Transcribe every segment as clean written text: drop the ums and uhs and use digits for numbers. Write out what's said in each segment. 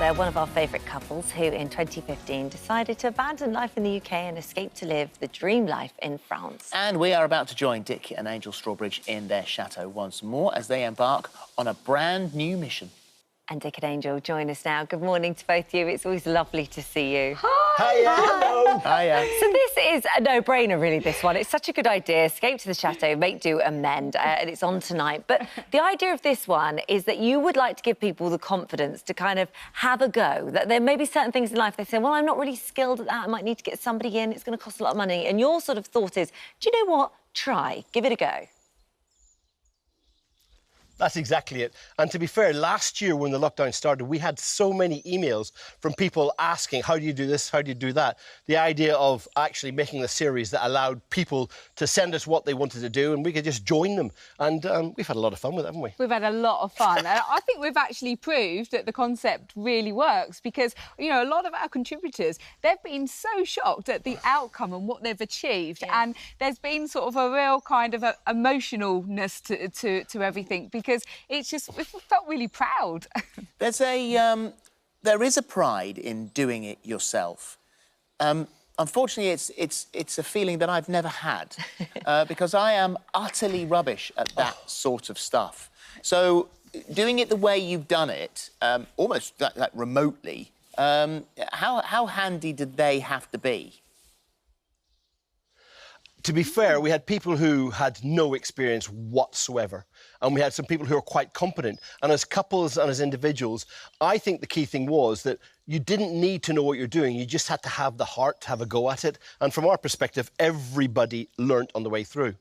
They're one of our favourite couples who, in 2015, decided to abandon life in the UK and escape to live the dream life in France. And we are about to join Dick and Angel Strawbridge in their chateau once more as they embark on a brand new mission. And Dick and Angel join us now. Good morning to both of you. It's always lovely to see you. Hi! Hello! Hiya. So this is a no-brainer, really, this one. It's such a good idea. Escape to the chateau, make do, amend, and it's on tonight. But the idea of this one is that you would like to give people the confidence to kind of have a go, that there may be certain things in life they say, well, I'm not really skilled at that, I might need to get somebody in, it's going to cost a lot of money. And your sort of thought is, do you know what? Try, give it a go. That's exactly it. And to be fair, last year when the lockdown started, we had so many emails from people asking, how do you do this, how do you do that? The idea of actually making a series that allowed people to send us what they wanted to do and we could just join them. And we've had a lot of fun with it, haven't we? We've had a lot of fun. And I think we've actually proved that the concept really works because, you know, a lot of our contributors, they've been so shocked at the outcome and what they've achieved. Yeah. And there's been sort of a real kind of emotionalness to everything because it's just, we felt really proud. There is a pride in doing it yourself. Unfortunately, it's a feeling that I've never had because I am utterly rubbish at that sort of stuff. So doing it the way you've done it, almost like remotely, how handy did they have to be? To be fair, we had people who had no experience whatsoever. And we had some people who are quite competent. And as couples and as individuals, I think the key thing was that you didn't need to know what you're doing. You just had to have the heart to have a go at it. And from our perspective, everybody learnt on the way through.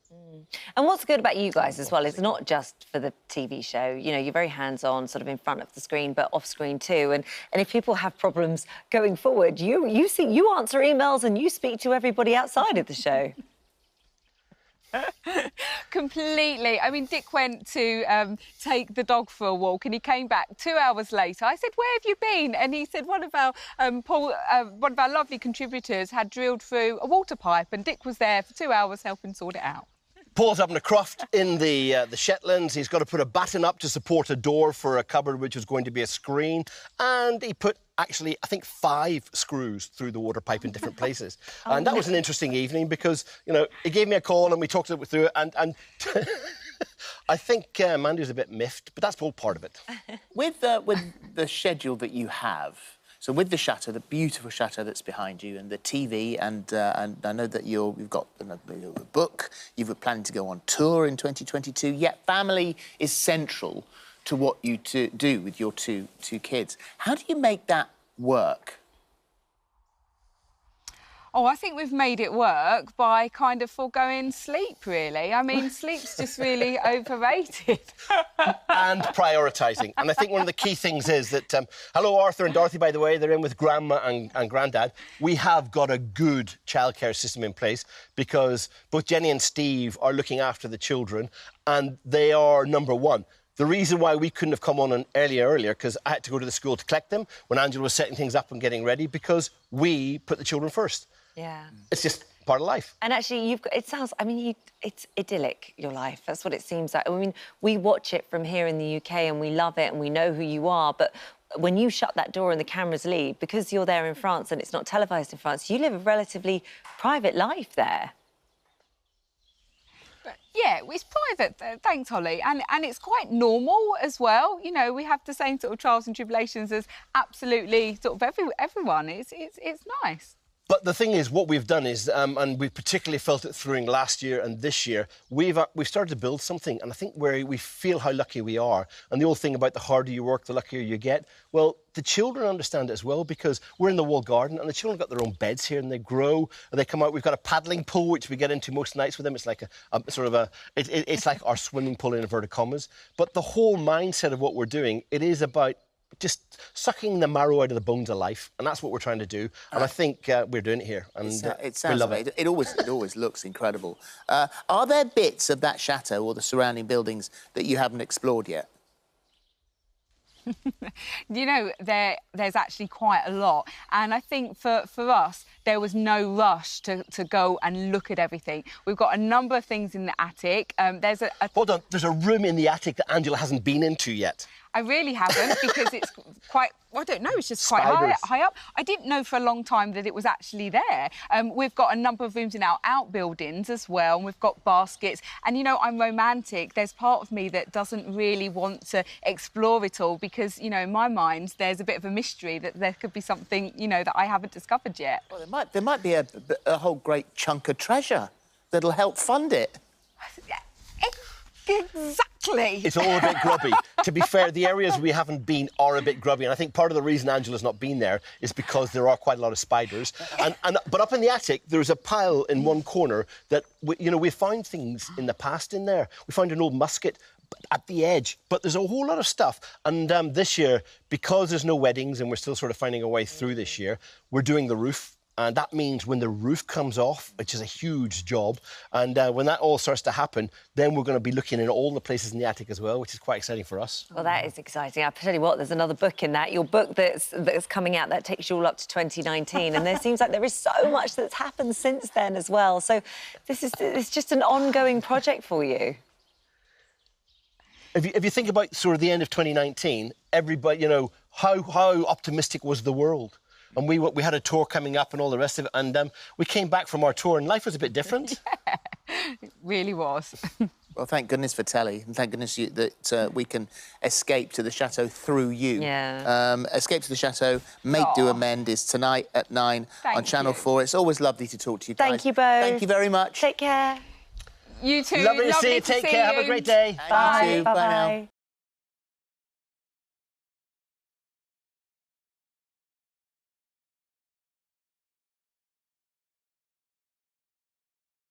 And what's good about you guys as well is not just for the TV show. You know, you're very hands-on, sort of in front of the screen, but off-screen too. And if people have problems going forward, you answer emails and you speak to everybody outside of the show. Completely. I mean, Dick went to take the dog for a walk and he came back 2 hours later. I said, where have you been? And he said one of our lovely contributors had drilled through a water pipe and Dick was there for 2 hours helping sort it out. Paul's having a croft in the Shetlands. He's got to put a batten up to support a door for a cupboard which was going to be a screen. And he put, actually, I think 5 screws through the water pipe in different places. And that was an interesting evening because, you know, he gave me a call and we talked it through it and I think Mandy was a bit miffed, but that's all part of it. With the schedule that you have, so with the chateau, the beautiful chateau that's behind you, and the TV, and I know that you've got a book, you've planning to go on tour in 2022, yet family is central to what you do with your two kids. How do you make that work? Oh, I think we've made it work by kind of foregoing sleep, really. I mean, sleep's just really overrated. And prioritising. And I think one of the key things is that... hello, Arthur and Dorothy, by the way. They're in with Grandma and Grandad. We have got a good childcare system in place because both Jenny and Steve are looking after the children and they are number one. The reason why we couldn't have come on earlier, because I had to go to the school to collect them when Angela was setting things up and getting ready, because we put the children first. Yeah. It's just part of life. And actually, it's idyllic, your life. That's what it seems like. I mean, we watch it from here in the UK and we love it and we know who you are, but when you shut that door and the cameras leave, because you're there in France and it's not televised in France, you live a relatively private life there. Yeah, it's private, thanks, Holly, and it's quite normal as well. You know, we have the same sort of trials and tribulations as absolutely sort of everyone. It's nice. But the thing is, what we've done is, and we particularly felt it through last year and this year, we've started to build something, and I think we feel how lucky we are. And the old thing about the harder you work, the luckier you get. Well, the children understand it as well because we're in the walled garden and the children have got their own beds here and they grow and they come out. We've got a paddling pool which we get into most nights with them. It's like it's like our swimming pool in inverted commas. But the whole mindset of what we're doing, it is about just sucking the marrow out of the bones of life, and that's what we're trying to do. And I think we're doing it here, and it sounds we love it. It always looks incredible. Are there bits of that chateau or the surrounding buildings that you haven't explored yet? You know, there's actually quite a lot. And I think for us, there was no rush to go and look at everything. We've got a number of things in the attic. Hold on, there's a room in the attic that Angela hasn't been into yet. I really haven't, because it's quite, I don't know, it's just quite Spiders. high up. I didn't know for a long time that it was actually there. We've got a number of rooms in our outbuildings as well, and we've got baskets. And, you know, I'm romantic. There's part of me that doesn't really want to explore it all because, you know, in my mind, there's a bit of a mystery that there could be something, you know, that I haven't discovered yet. Well, there might be a whole great chunk of treasure that'll help fund it. Exactly. It's all a bit grubby. To be fair, the areas we haven't been are a bit grubby, and I think part of the reason Angela's not been there is because there are quite a lot of spiders. But up in the attic, there's a pile in one corner that, we found things in the past in there. We found an old musket at the edge, but there's a whole lot of stuff. And this year, because there's no weddings and we're still sort of finding our way through this year, we're doing the roof. And that means when the roof comes off, which is a huge job, and when that all starts to happen, then we're going to be looking in all the places in the attic as well, which is quite exciting for us. Well, that is exciting. I'll tell you what, there's another book in that. Your book that's coming out, that takes you all up to 2019, and there seems like there is so much that's happened since then as well. So it's just an ongoing project for you. If you think about sort of the end of 2019, everybody, how optimistic was the world? And we had a tour coming up and all the rest of it, and we came back from our tour and life was a bit different. Yeah, it really was. Well, thank goodness for telly, and thank goodness that we can escape to the Chateau through you. Yeah. Escape to the Chateau, Make Do Amend is tonight at 9 on Channel 4. It's always lovely to talk to you guys. Thank you both. Thank you very much. Take care. You too. Lovely to see you. Take care. Have a great day. Bye. You too. Bye now.